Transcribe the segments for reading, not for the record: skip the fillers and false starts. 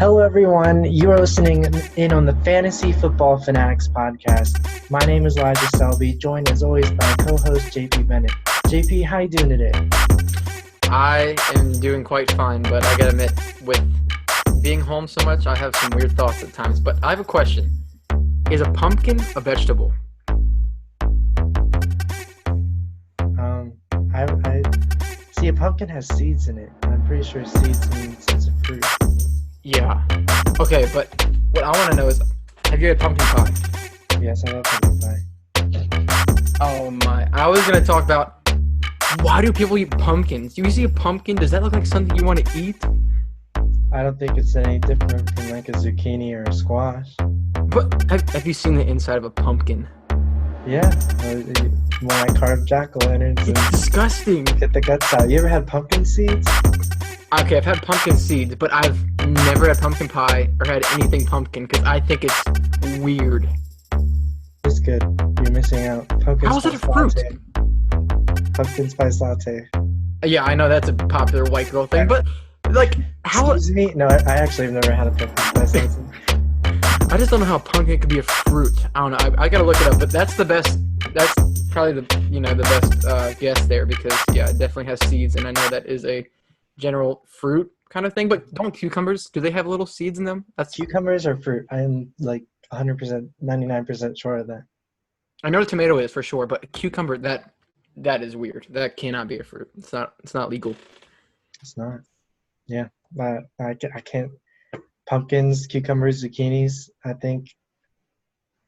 Hello, everyone. You are listening in on the Fantasy Football Fanatics podcast. My name is Elijah Selby, joined as always by co-host JP Bennett. JP, how you doing today? I am doing quite fine, but I gotta admit, with being home so much, I have some weird thoughts at times. But I have a question. Is a pumpkin a vegetable? I see a pumpkin has seeds in it. I'm pretty sure seeds means it's a fruit. Yeah. Okay, but what I want to know is, have you had pumpkin pie? Yes, I love pumpkin pie. Oh my. I was gonna talk about, why do people eat pumpkins? Do you see a pumpkin? Does that look like something you want to eat? I don't think it's any different from like a zucchini or a squash. But have you seen the inside of a pumpkin? Yeah, when I carve jack-o'-lanterns It's and disgusting. get the guts out. You ever had pumpkin seeds? Okay, I've had pumpkin seeds, but I've never had pumpkin pie or had anything pumpkin because I think it's weird. It's good. You're missing out. Pumpkin How is that a spice fruit? latte. Pumpkin spice latte. Yeah, I know that's a popular white girl thing, but like, how? Excuse me? No, I actually have never had a pumpkin spice latte. I just don't know how pumpkin could be a fruit. I don't know. I gotta look it up, but that's the best. That's probably the best guess there because yeah, it definitely has seeds, and I know that is a general fruit kind of thing. But don't cucumbers? Do they have little seeds in them? That's Cucumbers are fruit. I'm like 100%, 99% sure of that. I know the tomato is for sure, but a cucumber that is weird. That cannot be a fruit. It's not legal. It's not. Yeah, but I can't. Pumpkins, cucumbers, zucchinis. I think.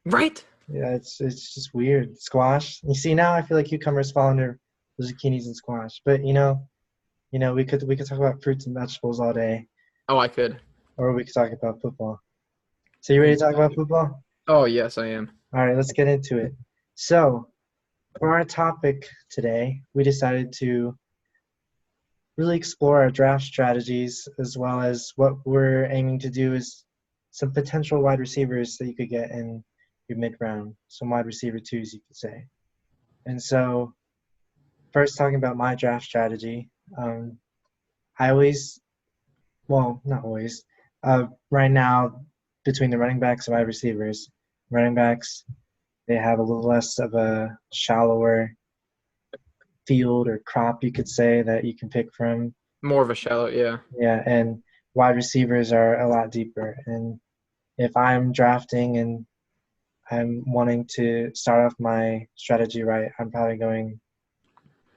Right? Yeah, it's just weird. Squash. You see now, I feel like cucumbers fall under the zucchinis and squash. But we could talk about fruits and vegetables all day, Oh, I could. or we could talk about football. So you ready to talk about football? Oh yes, I am. All right, let's get into it. So, for our topic today, we decided to really explore our draft strategies as well as what we're aiming to do is some potential wide receivers that you could get in your mid-round, some wide receiver twos, you could say. And so, first talking about my draft strategy, I always, well, not always, right now between the running backs and wide receivers, running backs, they have a little less of a shallower field or crop, you could say, that you can pick from. More of a shallow, yeah. Yeah, and wide receivers are a lot deeper. And if I'm drafting and I'm wanting to start off my strategy right, I'm probably going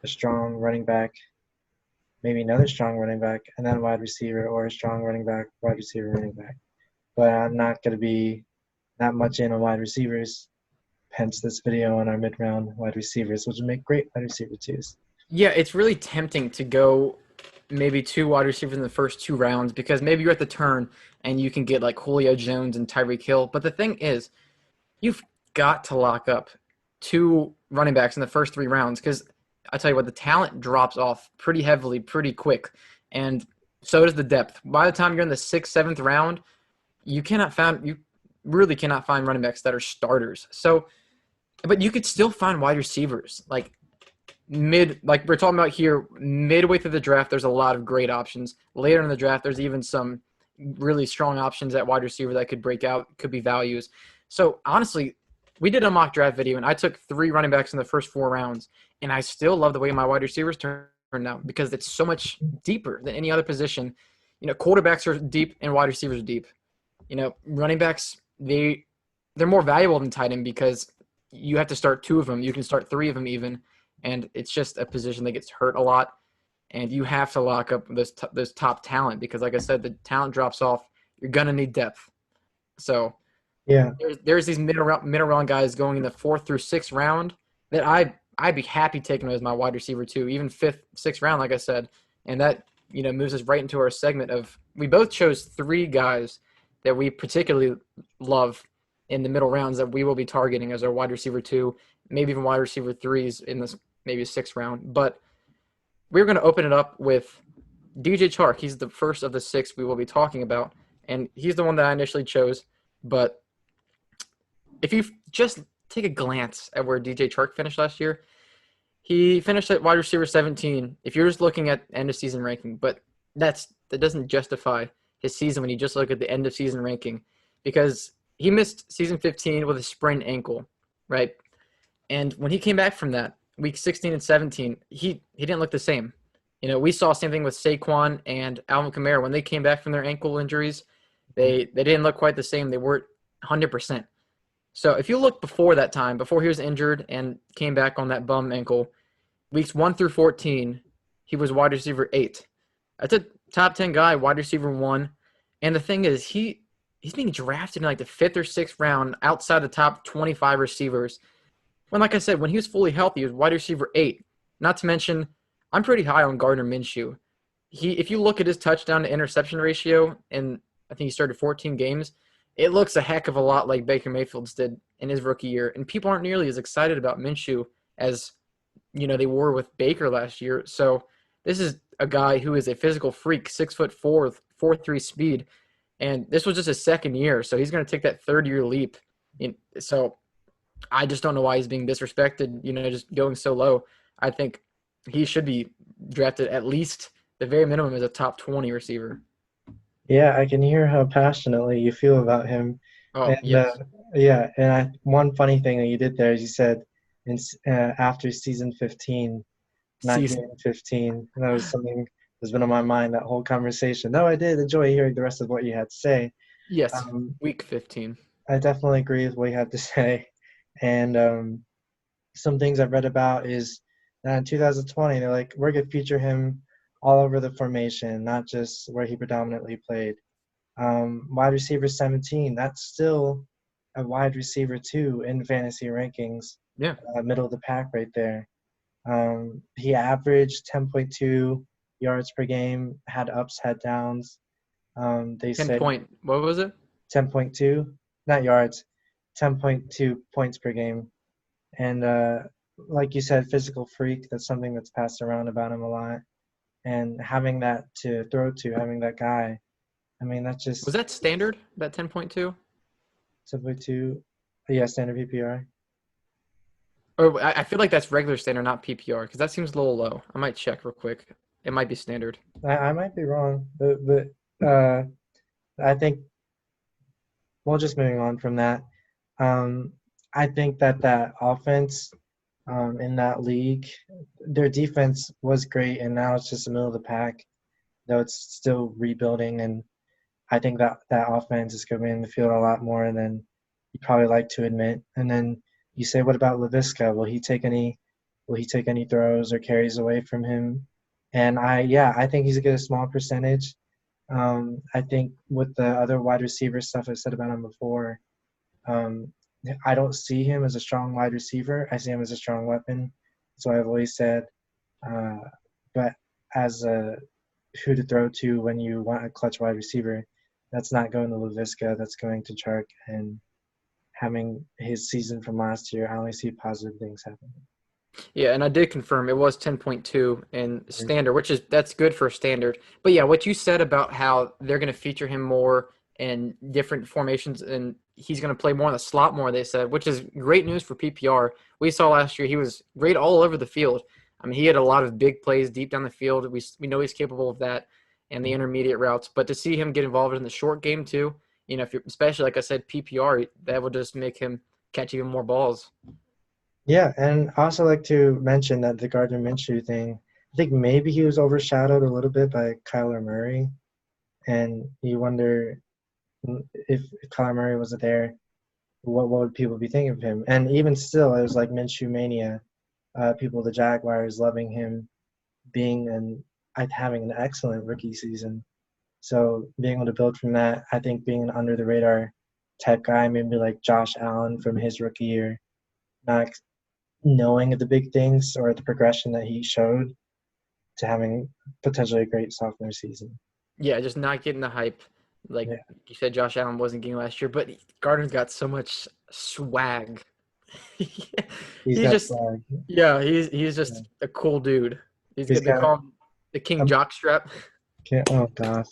a strong running back, maybe another strong running back, and then wide receiver, or a strong running back, wide receiver, running back. But I'm not going to be that much in on wide receivers. Hence this video on our mid-round wide receivers, which would make great wide receiver twos. Yeah, it's really tempting to go maybe two wide receivers in the first two rounds because maybe you're at the turn and you can get like Julio Jones and Tyreek Hill. But the thing is, you've got to lock up two running backs in the first three rounds because I tell you what, the talent drops off pretty heavily, pretty quick. And so does the depth. By the time you're in the sixth, seventh round, you really cannot find running backs that are starters. So, but you could still find wide receivers like we're talking about here, midway through the draft. There's a lot of great options. Later in the draft, there's even some really strong options at wide receiver that could break out, could be values. So honestly, we did a mock draft video, and I took three running backs in the first four rounds, and I still love the way my wide receivers turned out because it's so much deeper than any other position. Quarterbacks are deep and wide receivers are deep. Running backs, they're more valuable than tight end because you have to start two of them. You can start three of them even, and it's just a position that gets hurt a lot, and you have to lock up those top talent because, like I said, the talent drops off. You're gonna need depth. So Yeah. there's these middle round guys going in the fourth through sixth round that I'd be happy taking as my wide receiver too, even fifth, sixth round, like I said, and that moves us right into our segment of we both chose three guys that we particularly love in the middle rounds that we will be targeting as our wide receiver two, maybe even wide receiver threes in this maybe sixth round. But we're going to open it up with DJ Chark. He's the first of the six we will be talking about, and he's the one that I initially chose. But if you just take a glance at where DJ Chark finished last year, he finished at wide receiver 17. If you're just looking at end of season ranking, but that doesn't justify his season when you just look at the end of season ranking, because he missed season 15 with a sprained ankle, right? And when he came back from that, week 16 and 17, he didn't look the same. You know, we saw same thing with Saquon and Alvin Kamara when they came back from their ankle injuries. They didn't look quite the same. They weren't 100%. So if you look before that time, before he was injured and came back on that bum ankle, weeks 1 through 14, he was wide receiver 8. That's a top 10 guy, wide receiver 1. And the thing is, he's being drafted in like the 5th or 6th round outside the top 25 receivers. When, like I said, when he was fully healthy, he was wide receiver 8. Not to mention, I'm pretty high on Gardner Minshew. If you look at his touchdown to interception ratio, and I think he started 14 games, it looks a heck of a lot like Baker Mayfield's did in his rookie year. And people aren't nearly as excited about Minshew as they were with Baker last year. So this is a guy who is a physical freak, 6'4", 4.3 speed, and this was just his second year. So he's going to take that third-year leap. So I just don't know why he's being disrespected. Just going so low. I think he should be drafted at least the very minimum as a top 20 receiver. Yeah, I can hear how passionately you feel about him. Oh, And yes. yeah, and one funny thing that you did there is you said after season 15, not Season. game 15. And that was something that's been on my mind that whole conversation. Though I did enjoy hearing the rest of what you had to say. Yes, week 15. I definitely agree with what you had to say. And some things I've read about is that in 2020, they're like, we're going to feature him all over the formation, not just where he predominantly played. Wide receiver 17, that's still a wide receiver 2 in fantasy rankings, Yeah. middle of the pack right there. He averaged 10.2 yards per game, had ups, had downs. They 10 say point. What was it? 10.2, not yards, 10.2 points per game. And like you said, physical freak, that's something that's passed around about him a lot. And having that to throw to, having that guy, I mean, that's Was just that standard, that 10.2? 10.2, yeah, standard PPR. Or I feel like that's regular standard, not PPR, because that seems a little low. I might check real quick. It might be standard. I might be wrong, but I think, well, just moving on from that, um, I think that offense in that league, their defense was great, and now it's just the middle of the pack, though it's still rebuilding. And I think that offense is going to be in the field a lot more than you probably like to admit. And then you say, what about LaVisca? Will he take any throws or carries away from him? And I think he's going to get a small percentage. I think with the other wide receiver stuff I said about him before, um, I don't see him as a strong wide receiver. I see him as a strong weapon. That's what I've always said. Uh, but as a who to throw to when you want a clutch wide receiver, that's not going to LaVisca. That's going to Chark. And having his season from last year, I only see positive things happening. Yeah, and I did confirm it was 10.2 in standard, that's good for standard. But yeah, what you said about how they're going to feature him more in different formations and he's going to play more in the slot more, they said, which is great news for PPR. We saw last year he was great all over the field. I mean, he had a lot of big plays deep down the field. We know he's capable of that and the intermediate routes. But to see him get involved in the short game too, if you're, especially like I said, PPR, that would just make him catch even more balls. Yeah, and I also like to mention that the Gardner Minshew thing, I think maybe he was overshadowed a little bit by Kyler Murray. And you wonder if Kyler Murray wasn't there, what would people be thinking of him? And even still, it was like Minshew mania. People, the Jaguars, loving him, having an excellent rookie season. So being able to build from that, I think being an under the radar type guy, maybe like Josh Allen from his rookie year, not knowing the big things or the progression that he showed to having potentially a great sophomore season. Yeah, just not getting the hype. Like Yeah, you said, Josh Allen wasn't getting last year, but Gardner's got so much swag. he's He's got just, swag. yeah, he's Yeah. just a cool dude. He's He's good. They got call him the King a Jockstrap. oh gosh,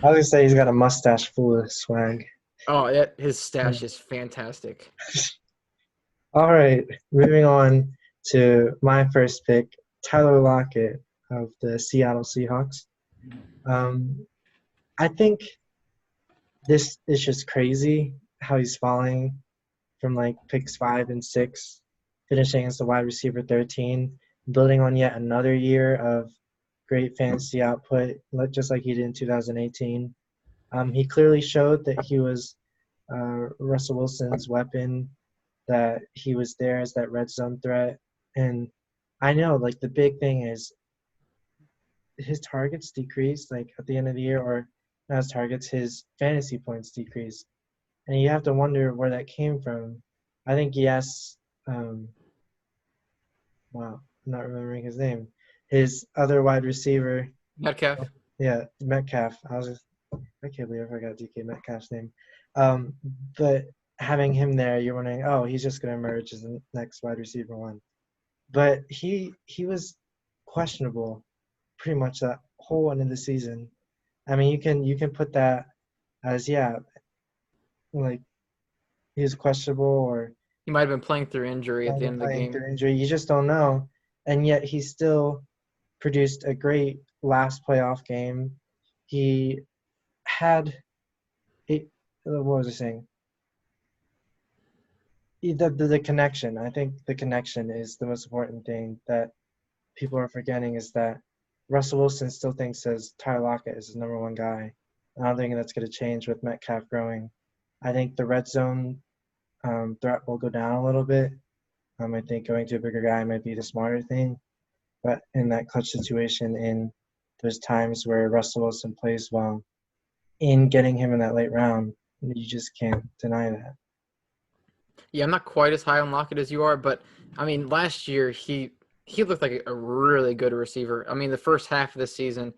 I would say he's got a mustache full of swag. Oh, his stash is fantastic. All right, moving on to my first pick, Tyler Lockett of the Seattle Seahawks. Um, I think this is just crazy how he's falling from like picks 5 and 6, finishing as the wide receiver 13, building on yet another year of great fantasy output, just like he did in 2018. He clearly showed that he was Russell Wilson's weapon, that he was there as that red zone threat. And I know, like, the big thing is his targets decreased, like, at the end of the year, or not his targets, his fantasy points decreased. And you have to wonder where that came from. I think, yes, um, wow, I'm not remembering his name. His other wide receiver, Metcalf. yeah, Metcalf. I can't believe I forgot DK Metcalf's name. Um, but having him there, you're wondering, oh, he's just going to emerge as the next wide receiver one. But he was questionable pretty much that whole end of the season. I mean, you can put that as, yeah, like he was questionable or He might have been playing through injury at might the have end of the playing game. through injury. You just don't know. And yet he still produced a great last playoff game. He had what was I saying? The connection. I think the connection is the most important thing that people are forgetting is that Russell Wilson still thinks as Tyler Lockett is his number one guy. I don't think that's going to change with Metcalf growing. I think the red zone threat will go down a little bit. I think going to a bigger guy might be the smarter thing. But in that clutch situation, in those times where Russell Wilson plays well, in getting him in that late round, you just can't deny that. Yeah, I'm not quite as high on Lockett as you are, but I mean, last year he looked like a really good receiver. I mean, the first half of the season,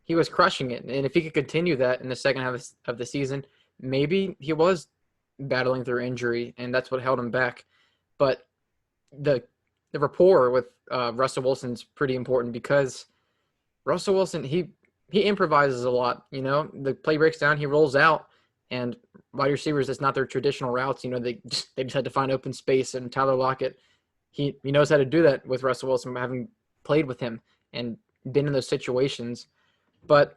he was crushing it, and if he could continue that in the second half of the season, maybe he was battling through injury, and that's what held him back. But the the rapport with Russell Wilson's pretty important because Russell Wilson he improvises a lot. You know, the play breaks down, he rolls out, and wide receivers it's not their traditional routes. You know, they just had to find open space, and Tyler Lockett he knows how to do that with Russell Wilson, having played with him and been in those situations. But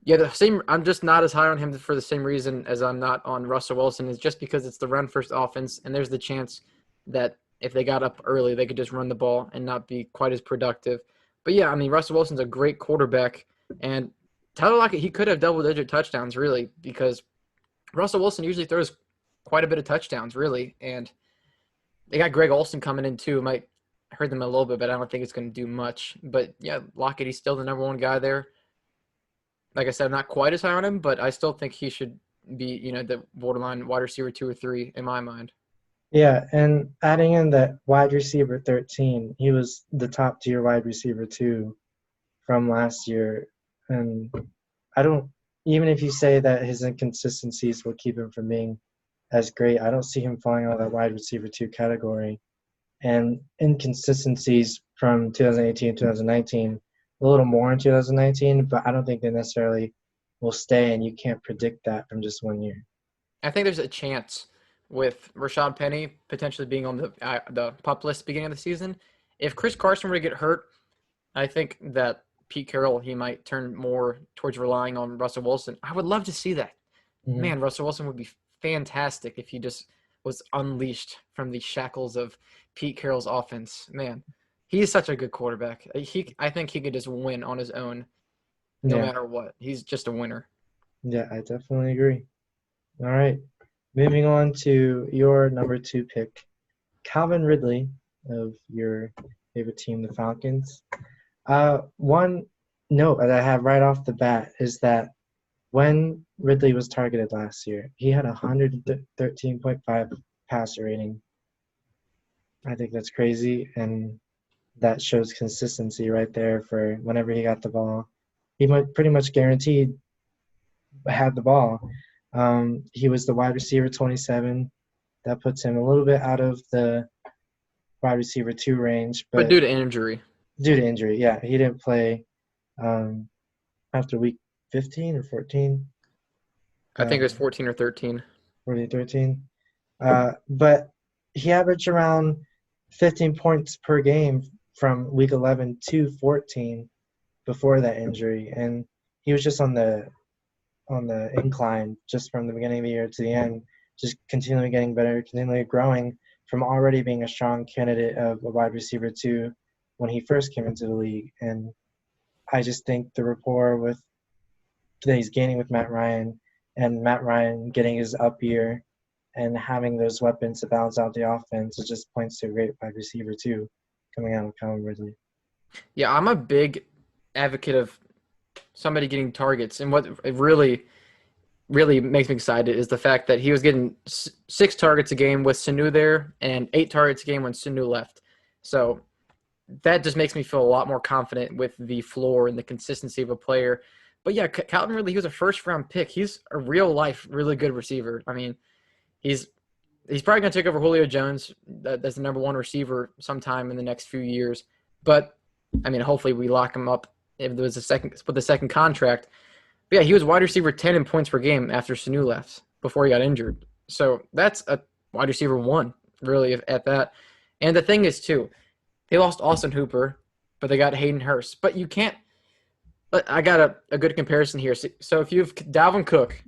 yeah, the same. I'm just not as high on him for the same reason as I'm not on Russell Wilson. Is just because it's the run first offense, and there's the chance that if they got up early, they could just run the ball and not be quite as productive. But yeah, I mean Russell Wilson's a great quarterback, and Tyler Lockett he could have double-digit touchdowns really because Russell Wilson usually throws quite a bit of touchdowns really, and they got Greg Olsen coming in too. It might hurt them a little bit, but I don't think it's going to do much. But yeah, Lockett he's still the number one guy there. Like I said, I'm not quite as high on him, but I still think he should be, the borderline wide receiver 2 or 3 in my mind. Yeah, and adding in that wide receiver 13, he was the top tier wide receiver too from last year. And I don't, even if you say that his inconsistencies will keep him from being as great, I don't see him falling out of that wide receiver 2 category. And inconsistencies from 2018 and 2019, a little more in 2019, but I don't think they necessarily will stay, and you can't predict that from just one year. I think there's a chance with Rashad Penny potentially being on the pup list beginning of the season. If Chris Carson were to get hurt, I think that Pete Carroll he might turn more towards relying on Russell Wilson. I would love to see that. Mm-hmm. Man, Russell Wilson would be fantastic if he just was unleashed from the shackles of Pete Carroll's offense. Man, he's such a good quarterback. I think he could just win on his own, no Yeah, matter what. He's just a winner. yeah, I definitely agree. All right, moving on to your number 2 pick, Calvin Ridley of your favorite team, the Falcons. One note that I have right off the bat is that when Ridley was targeted last year, he had a 113.5 passer rating. I think that's crazy, and that shows consistency right there for whenever he got the ball. He might pretty much guaranteed had the ball. He was the wide receiver 27. That puts him a little bit out of the wide receiver 2 range, But but due to injury, due to injury, yeah, he didn't play um, after week 15 or 14, I think it was um, 14 or 13. 13. But he averaged around 15 points per game from week 11 to 14 before that injury, and he was just on the on the incline just from the beginning of the year to the end, just continually getting better, continually growing from already being a strong candidate of a wide receiver two when he first came into the league. And I just think the rapport with that he's gaining with Matt Ryan and Matt Ryan getting his up year and having those weapons to balance out the offense, it just points to a great wide receiver too coming out of Calvin Ridley. Yeah, I'm a big advocate of somebody getting targets, and what it really makes me excited is the fact that he was getting 6 targets a game with Sanu there and 8 targets a game when Sanu left. So that just makes me feel a lot more confident with the floor and the consistency of a player. But yeah, Calvin Ridley, he was a first-round pick. He's a real-life, really good receiver. I mean, he's he's probably going to take over Julio Jones as the number one receiver sometime in the next few years. But I mean, hopefully we lock him up if there was a second contract. But yeah, he was wide receiver 10 in points per game after Sanu left before he got injured. So that's a wide receiver one, really, at that. And the thing is, too, they lost Austin Hooper, but they got Hayden Hurst. But you can't – I got a good comparison here. So if you have Dalvin Cook,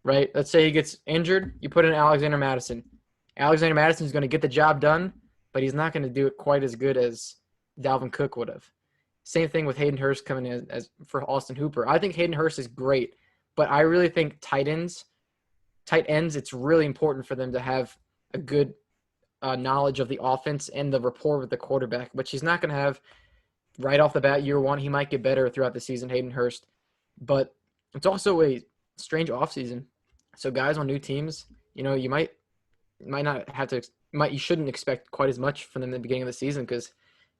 right, let's say he gets injured, you put in Alexander Madison. Alexander Madison is going to get the job done, but he's not going to do it quite as good as Dalvin Cook would have. Same thing with Hayden Hurst coming in as for Austin Hooper. I think Hayden Hurst is great, but I really think tight ends, it's really important for them to have a good knowledge of the offense and the rapport with the quarterback, which he's not going to have right off the bat year one. He might get better throughout the season, Hayden Hurst, but it's also a strange offseason. So guys on new teams, you might not have to you shouldn't expect quite as much from them in the beginning of the season because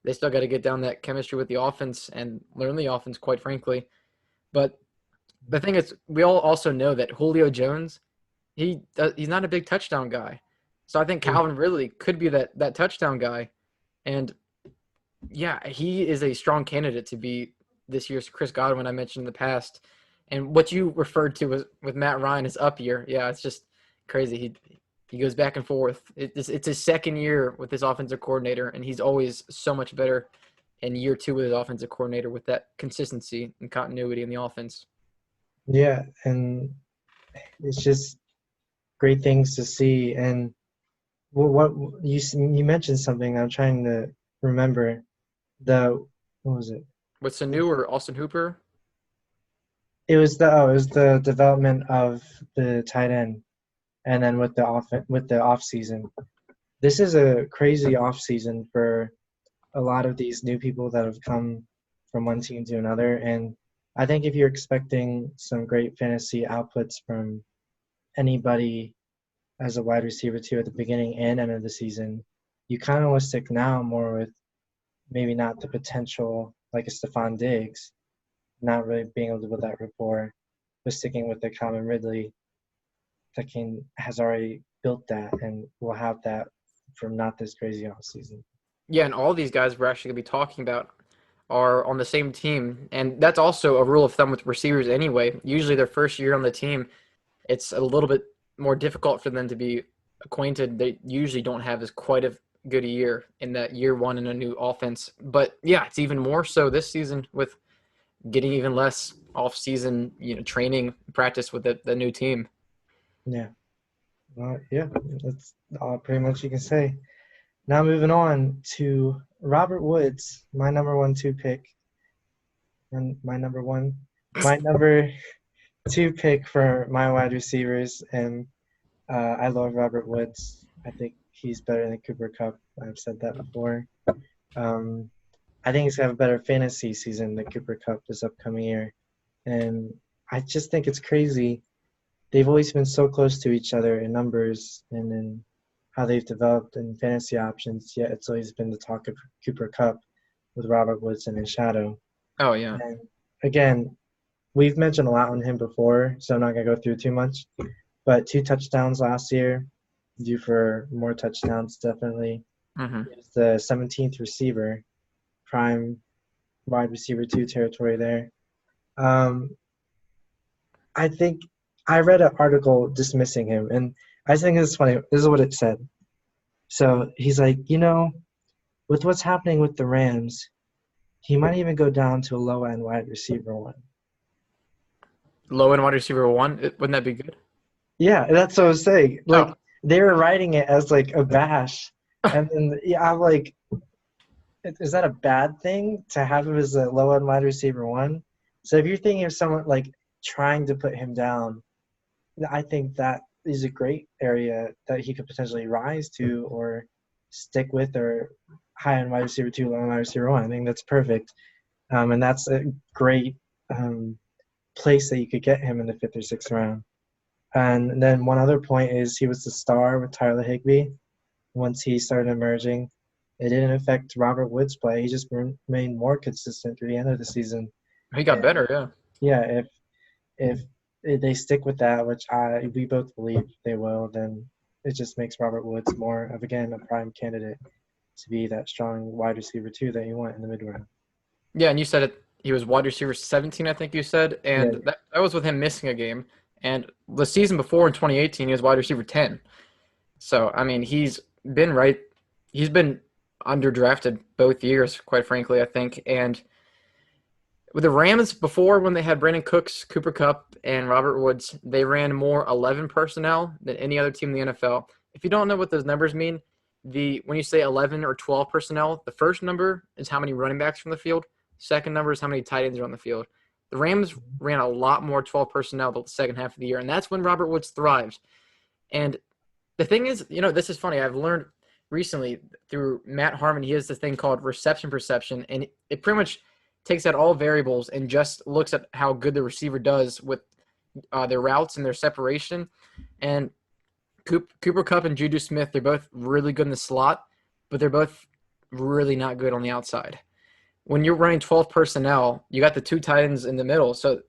they still got to get down that chemistry with the offense and learn the offense, quite frankly. But the thing is, we all also know that Julio Jones, he's not a big touchdown guy. So I think Calvin Ridley could be that touchdown guy. And yeah, he is a strong candidate to be this year's Chris Godwin I mentioned in the past. And what you referred to with Matt Ryan is up year. Yeah, it's just crazy. He goes back and forth. It's his second year with his offensive coordinator, and he's always so much better in year two with his offensive coordinator with that consistency and continuity in the offense. Yeah, and it's just great things to see. And what you mentioned something I'm trying to remember. What was it? With Sanu or Austin Hooper? It was the development of the tight end, and then with the off season. This is a crazy off season for a lot of these new people that have come from one team to another. And I think if you're expecting some great fantasy outputs from anybody as a wide receiver too at the beginning and end of the season, you kind of want to stick now more with maybe not the potential like a Stephon Diggs, not really being able to build that rapport, but sticking with the Calvin Ridley that has already built that and will have that from not this crazy off season. Yeah, and all these guys we're actually going to be talking about are on the same team. And that's also a rule of thumb with receivers anyway. Usually their first year on the team, it's a little bit more difficult for them to be acquainted. They usually don't have as quite a good a year in that year one in a new offense. But yeah, it's even more so this season with getting even less off-season, training practice with the new team. Yeah. Yeah, that's all pretty much you can say. Now moving on to Robert Woods, my number 1-2 pick. And my number 2 pick for my wide receivers. And I love Robert Woods. I think he's better than Cooper Kupp. I've said that before. I think he's going to have a better fantasy season than Cooper Kupp this upcoming year. And I just think it's crazy. They've always been so close to each other in numbers and in how they've developed in fantasy options, yet it's always been the talk of Cooper Kupp with Robert Woods in his shadow. Oh, yeah. And again, we've mentioned a lot on him before, so I'm not going to go through too much. But 2 touchdowns last year, due for more touchdowns, definitely. Mm-hmm. He's the 17th receiver, prime wide receiver 2 territory there. I think I read an article dismissing him, and I think it's funny. This is what it said. So he's like, with what's happening with the Rams, he might even go down to a low-end wide receiver one. low end wide receiver one. Wouldn't that be good? Yeah, that's what I was saying. Like Oh, they were writing it as like a bash, and then yeah, I'm like, is that a bad thing to have him as a low end wide receiver one? So if you're thinking of someone like trying to put him down, I think that is a great area that he could potentially rise to or stick with or high end wide receiver two, low end wide receiver one. I think that's perfect. And that's a great um, place that you could get him in the fifth or sixth round. And then one other point is he was the star with Tyler Higbee once he started emerging. It didn't affect Robert Woods' play. He just remained more consistent through the end of the season. he got And better. Yeah. yeah, if they stick with that, which we both believe they will, then it just makes Robert Woods more of again a prime candidate to be that strong wide receiver two that you want in the mid round. Yeah, and you said it. He was wide receiver 17, I think you said, Yeah, and that was with him missing a game. And the season before in 2018, he was wide receiver 10. So I mean, he's been right. He's been underdrafted both years, quite frankly, I think. And with the Rams before, when they had Brandon Cooks, Cooper Kupp, and Robert Woods, they ran more 11 personnel than any other team in the NFL. If you don't know what those numbers mean, the when you say 11 or 12 personnel, the first number is how many running backs from the field. Second number is how many tight ends are on the field. The Rams ran a lot more 12 personnel the second half of the year, and that's when Robert Woods thrives. And the thing is, this is funny. I've learned recently through Matt Harmon, he has this thing called reception perception, and it pretty much takes out all variables and just looks at how good the receiver does with their routes and their separation. And Cooper Kupp and Juju Smith, they're both really good in the slot, but they're both really not good on the outside. When you're running 12 personnel, you got the two tight ends in the middle. So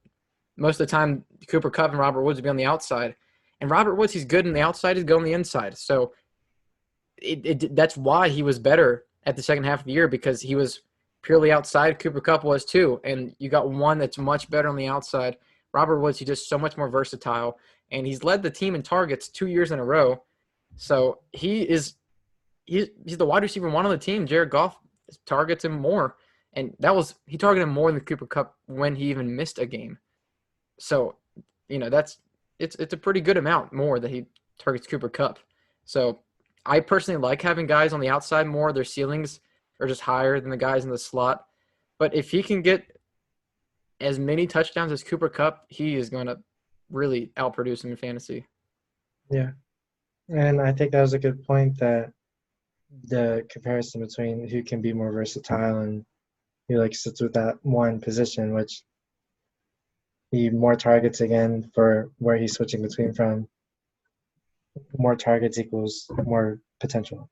most of the time, Cooper Kupp and Robert Woods would be on the outside. And Robert Woods, he's good on the outside, he's good on the inside. So that's why he was better at the second half of the year, because he was purely outside. Cooper Kupp was too. And you got one that's much better on the outside. Robert Woods, he's just so much more versatile. And he's led the team in targets 2 years in a row. So he's the wide receiver one on the team. Jared Goff targets him more. And he targeted him more than Cooper Kupp when he even missed a game. So, that's it's a pretty good amount more that he targets Cooper Kupp. So I personally like having guys on the outside more. Their ceilings are just higher than the guys in the slot. But if he can get as many touchdowns as Cooper Kupp, he is going to really outproduce him in fantasy. yeah, and I think that was a good point that the comparison between who can be more versatile and who like sits with that one position, which he more targets again for where he's switching between from. More targets equals more potential.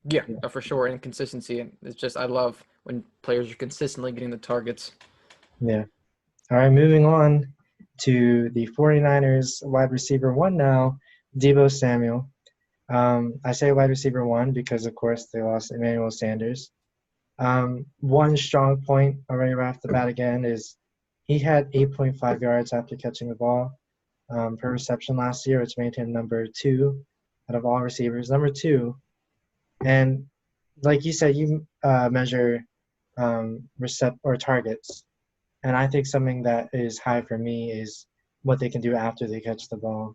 Yeah, Yeah. for sure. And consistency. And it's just, I love when players are consistently getting the targets. Yeah. All right, moving on to the 49ers wide receiver one now, Deebo Samuel. I say wide receiver one because, of course, they lost Emmanuel Sanders. One strong point already right off the bat again is he had 8.5 yards after catching the ball per reception last year, which made him number two out of all receivers. Number two, and like you said, you measure recept or targets, and I think something that is high for me is what they can do after they catch the ball,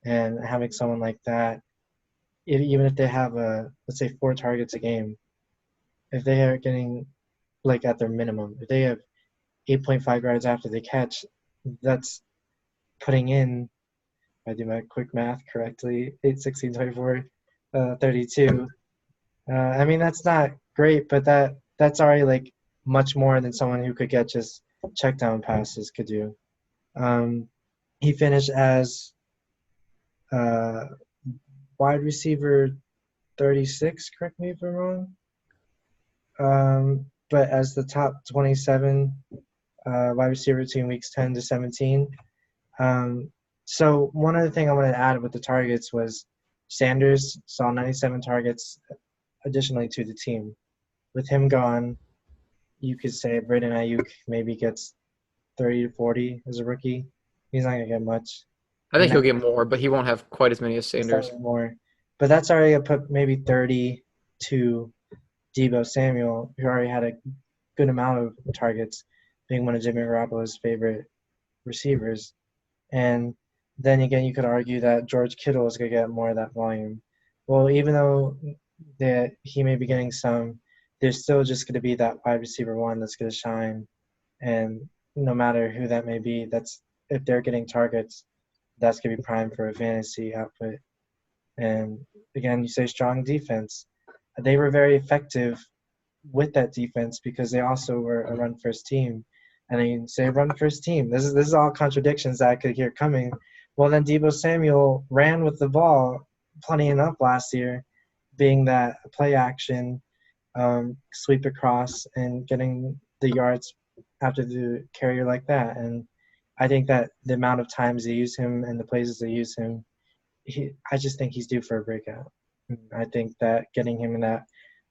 and having someone like that, even if they have let's say 4 targets a game, if they are getting like at their minimum, if they have 8.5 yards after they catch, that's putting in, if I do my quick math correctly, 8, 16, 24, 32. I mean, that's not great, but that's already like much more than someone who could get just check down passes could do. Um, he finished as uh, wide receiver 36, correct me if I'm wrong, but as the top 27 wide receiver between weeks 10 to 17. So one other thing I wanted to add with the targets was Sanders saw 97 targets additionally to the team. With him gone, you could say Braden Ayuk maybe gets 30 to 40 as a rookie. He's not going to get much. I And think he'll that get more, but he won't have quite as many as Sanders. slightly more. But that's already going to put maybe 30 to Deebo Samuel, who already had a good amount of targets, being one of Jimmy Garoppolo's favorite receivers. And then again, you could argue that George Kittle is going to get more of that volume. Well, even though that he may be getting some, there's still just going to be that wide receiver one that's going to shine. And no matter who that may be, that's if they're getting targets, that's going to be prime for a fantasy output. And again, you say strong defense. They were very effective with that defense because they also were a run first team. And then you say run first team. This is all contradictions that I could hear coming. Well, then Deebo Samuel ran with the ball plenty enough last year, being that play action, sweep across, and getting the yards after the carrier like that. And I think that the amount of times they use him and the places they use him, I just think he's due for a breakout. I think that getting him in that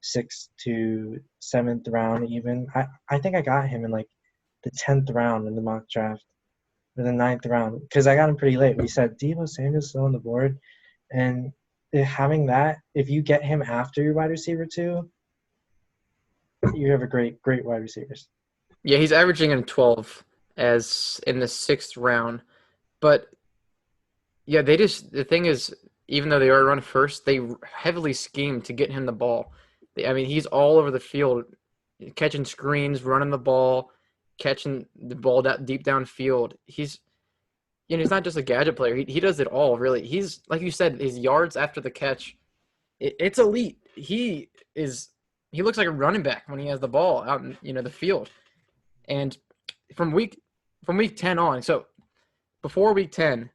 6th to 7th round even, I think I got him in like the 10th round in the mock draft or the 9th round because I got him pretty late. We said Deebo Samuel's still on the board, and having that, if you get him after your wide receiver too, you have a great wide receivers. Yeah, he's averaging in 12 as in the 6th round. But yeah, the thing is, even though they are run first, they heavily scheme to get him the ball. I mean, he's all over the field, catching screens, running the ball, catching the ball deep downfield. He's not just a gadget player. He does it all, really. He's, like you said, his yards after the catch, it's elite. He looks like a running back when he has the ball out in, the field. And from week 10 on, so before week 10,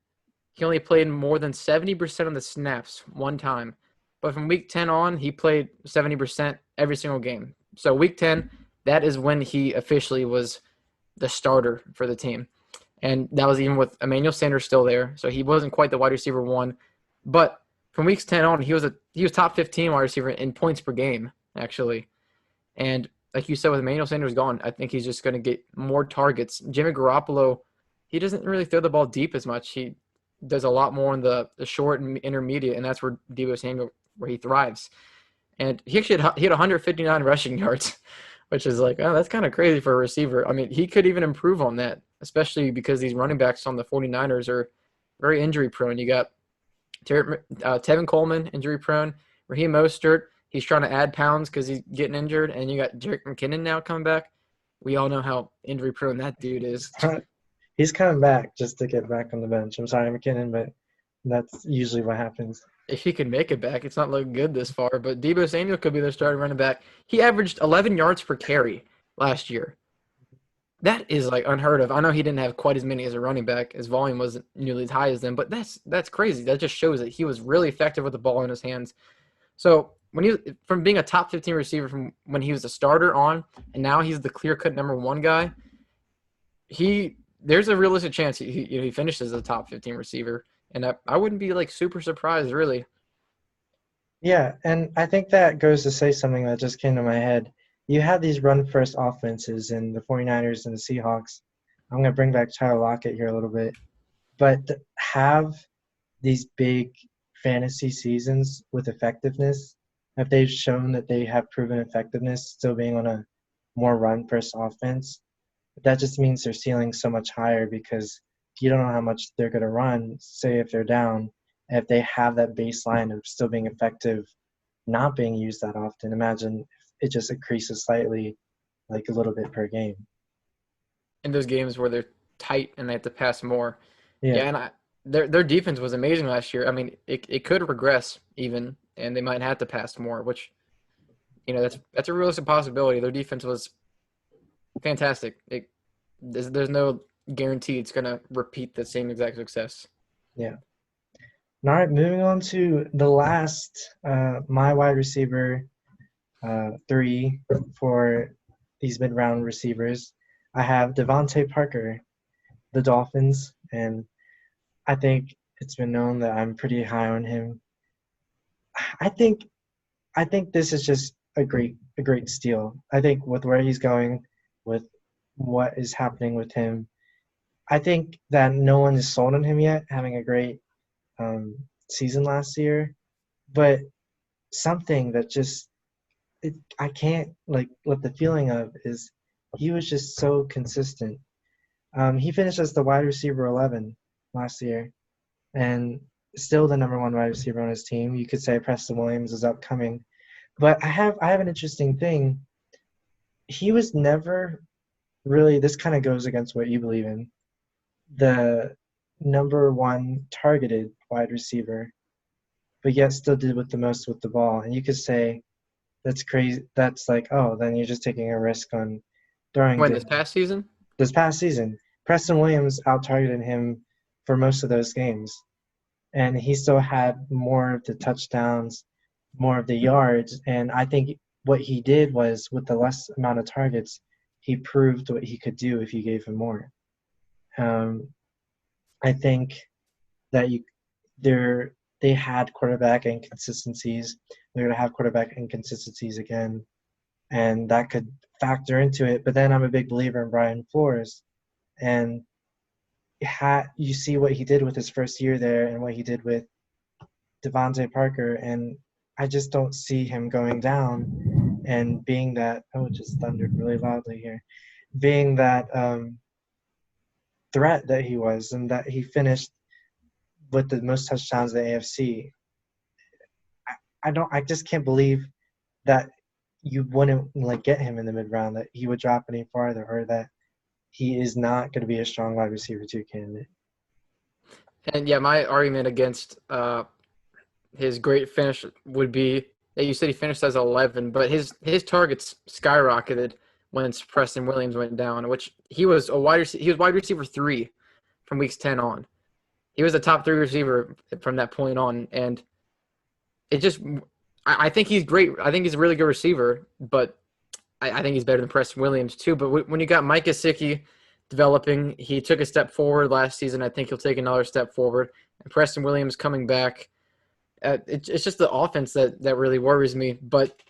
he only played more than 70% of the snaps one time. But from week 10 on, he played 70% every single game. So week 10, that is when he officially was the starter for the team. And that was even with Emmanuel Sanders still there. So he wasn't quite the wide receiver one. But from weeks 10 on, he was top 15 wide receiver in points per game, actually. And like you said, with Emmanuel Sanders gone, I think he's just going to get more targets. Jimmy Garoppolo, he doesn't really throw the ball deep as much. He does a lot more in the short and intermediate, and that's where Deebo Samuel, where he thrives. And he actually had 159 rushing yards, which is like, oh, that's kind of crazy for a receiver. I mean, he could even improve on that, especially because these running backs on the 49ers are very injury prone. You got Tevin Coleman, injury prone. Raheem Mostert, he's trying to add pounds because he's getting injured. And you got Jerick McKinnon now coming back. We all know how injury prone that dude is. He's coming back just to get back on the bench. I'm sorry, McKinnon, but that's usually what happens. If he can make it back, it's not looking good this far. But Deebo Samuel could be their starting running back. He averaged 11 yards per carry last year. That is like unheard of. I know he didn't have quite as many as a running back. His volume wasn't nearly as high as them, but that's crazy. That just shows that he was really effective with the ball in his hands. So from being a top 15 receiver from when he was a starter on, and now he's the clear-cut number one guy, there's a realistic chance he finishes as a top 15 receiver, and I wouldn't be like super surprised, really. Yeah, and I think that goes to say something that just came to my head. You have these run-first offenses in the 49ers and the Seahawks. I'm going to bring back Tyler Lockett here a little bit. But have these big fantasy seasons with effectiveness, have they shown that they have proven effectiveness still being on a more run-first offense? That just means their ceiling's so much higher because you don't know how much they're going to run, say if they're down. If they have that baseline of still being effective, not being used that often, imagine if it just increases slightly, like a little bit per game. In those games where they're tight and they have to pass more. Yeah. Yeah, and their defense was amazing last year. I mean, it could regress even, and they might have to pass more, which that's a realistic possibility. Their defense was fantastic. There's no guarantee it's gonna repeat the same exact success. Yeah. All right, moving on to the last, my wide receiver 3 for these mid-round receivers. I have Devontae Parker, the Dolphins, and I think it's been known that I'm pretty high on him. I think this is just a great steal. I think with where he's going, with what is happening with him, I think that no one is sold on him yet, having a great season last year, but something that just I can't like let the feeling of is he was just so consistent. He finished as the wide receiver 11 last year, and still the number one wide receiver on his team. You could say Preston Williams is upcoming, but I have an interesting thing. He was never really. This kind of goes against what you believe in. The number one targeted wide receiver, but yet still did with the most with the ball. And you could say that's crazy. That's like, oh, then you're just taking a risk on throwing When to this past season? this past season. Preston Williams out targeted him for most of those games, and he still had more of the touchdowns, more of the yards. And I think what he did was with the less amount of targets, he proved what he could do if you gave him more. Um, I think that they had quarterback inconsistencies. They're gonna have quarterback inconsistencies again, and that could factor into it. But then I'm a big believer in Brian Flores, and you see what he did with his first year there and what he did with Devontae Parker, and I just don't see him going down and being that. Oh, it just thundered really loudly here. Being that threat that he was, and that he finished with the most touchdowns in the AFC. I don't. I just can't believe that you wouldn't like get him in the mid round. That he would drop any farther, or that he is not going to be a strong wide receiver two candidate. And yeah, my argument against his great finish would be that you said he finished as 11, but his targets skyrocketed when Preston Williams went down, which he was wide receiver 3 from weeks 10 on. He was a top 3 receiver from that point on, and it just I think he's great. I think he's a really good receiver, but I think he's better than Preston Williams too. But when you got Mike Gesicki developing, he took a step forward last season. I think he'll take another step forward. And Preston Williams coming back, it's just the offense that really worries me. But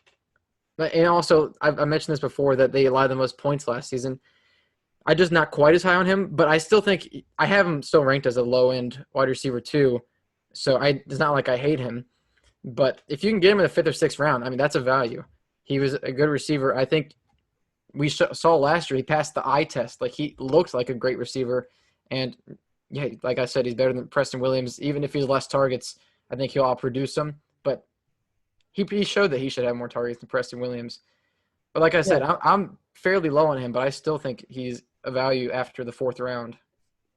and also I mentioned this before that they allowed the most points last season. I just not quite as high on him, but I still think I have him still ranked as a low end wide receiver too. So it's not like I hate him. But if you can get him in the 5th or 6th round, I mean that's a value. He was a good receiver. I think we saw last year he passed the eye test. Like he looks like a great receiver, and yeah, like I said, he's better than Preston Williams. Even if he's less targets, I think he'll outproduce him. But he showed that he should have more targets than Preston Williams. But like I Yeah, said, I'm fairly low on him, but I still think he's a value after the 4th round.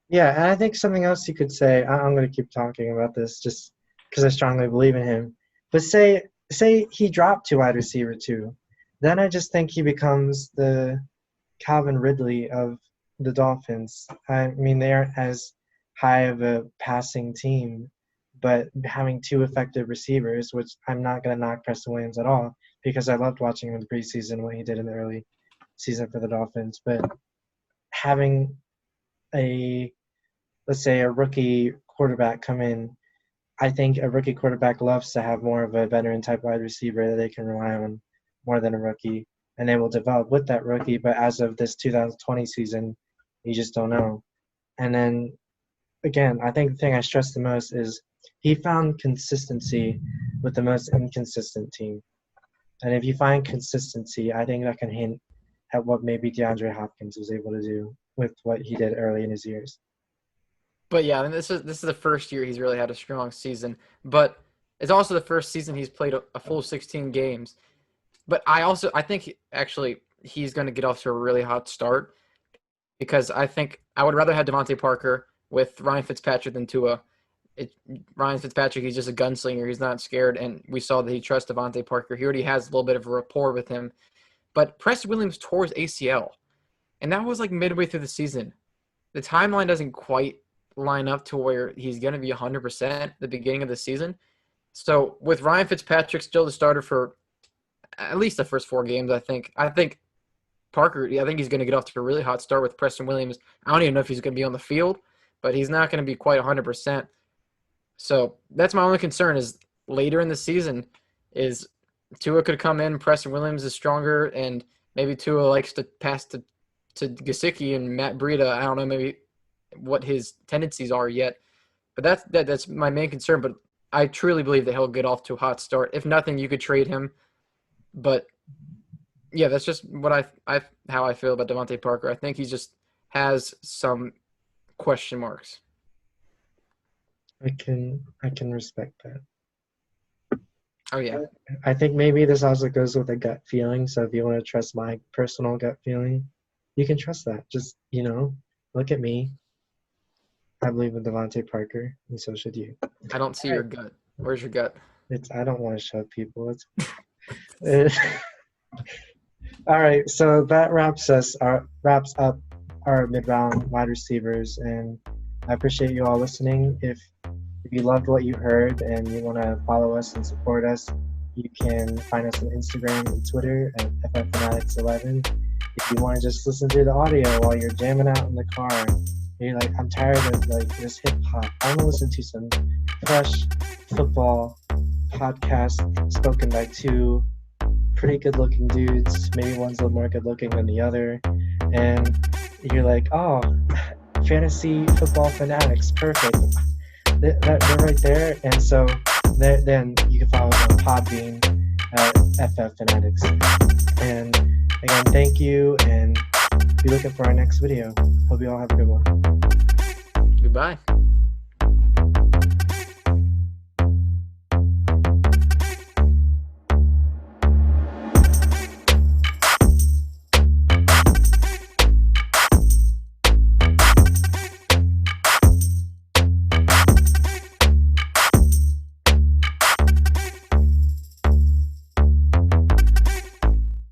yeah, and I think something else you could say. I'm going to keep talking about this just because I strongly believe in him. But say he dropped to wide receiver two, then I just think he becomes the Calvin Ridley of the Dolphins. I mean, they aren't as high of a passing team, but having two effective receivers, which I'm not going to knock Preston Williams at all because I loved watching him in the preseason, what he did in the early season for the Dolphins. But having a, let's say, a rookie quarterback come in, I think a rookie quarterback loves to have more of a veteran type wide receiver that they can rely on more than a rookie, and they will develop with that rookie. But as of this 2020 season, you just don't know. And then again, I think the thing I stress the most is he found consistency with the most inconsistent team. And if you find consistency, I think that can hint at what maybe DeAndre Hopkins was able to do with what he did early in his years. But yeah, and this is the first year he's really had a strong season. But it's also the first season he's played a full 16 games. But I think actually he's going to get off to a really hot start because I think I would rather have Devontae Parker with Ryan Fitzpatrick than Tua. Ryan Fitzpatrick, he's just a gunslinger. He's not scared, and we saw that he trusts Devontae Parker. He already has a little bit of a rapport with him. But Preston Williams tore his ACL, and that was like midway through the season. The timeline doesn't quite line up to where he's going to be 100% at the beginning of the season. So with Ryan Fitzpatrick still the starter for at least the first 4 games, I think Parker, I think he's going to get off to a really hot start with Preston Williams. I don't even know if he's going to be on the field, but he's not going to be quite 100%. So that's my only concern is later in the season is Tua could come in, Preston Williams is stronger, and maybe Tua likes to pass to Gesicki and Matt Breida. I don't know maybe what his tendencies are yet, but that's my main concern. But I truly believe that he'll get off to a hot start. If nothing, you could trade him. But yeah, that's just what I how I feel about Devontae Parker. I think he's just has some question marks. I can respect that. Oh yeah. I think maybe this also goes with a gut feeling. So if you want to trust my personal gut feeling, you can trust that. Just, look at me. I believe in Devontae Parker, and so should you. I don't see your gut. Where's your gut? I don't want to show people. All right, so that wraps up our mid-round wide receivers, and I appreciate you all listening. If you loved what you heard and you want to follow us and support us, you can find us on Instagram and Twitter at FFanatics11. If you want to just listen to the audio while you're jamming out in the car, and you're like, I'm tired of this hip hop. I want to listen to some fresh football podcast spoken by two pretty good looking dudes. Maybe one's a little more good looking than the other. And you're like, oh, fantasy football fanatics, perfect. They're right there. And so then you can follow us on Podbean at FF Fanatics. And again, thank you, and be looking for our next video. Hope you all have a good one. Goodbye.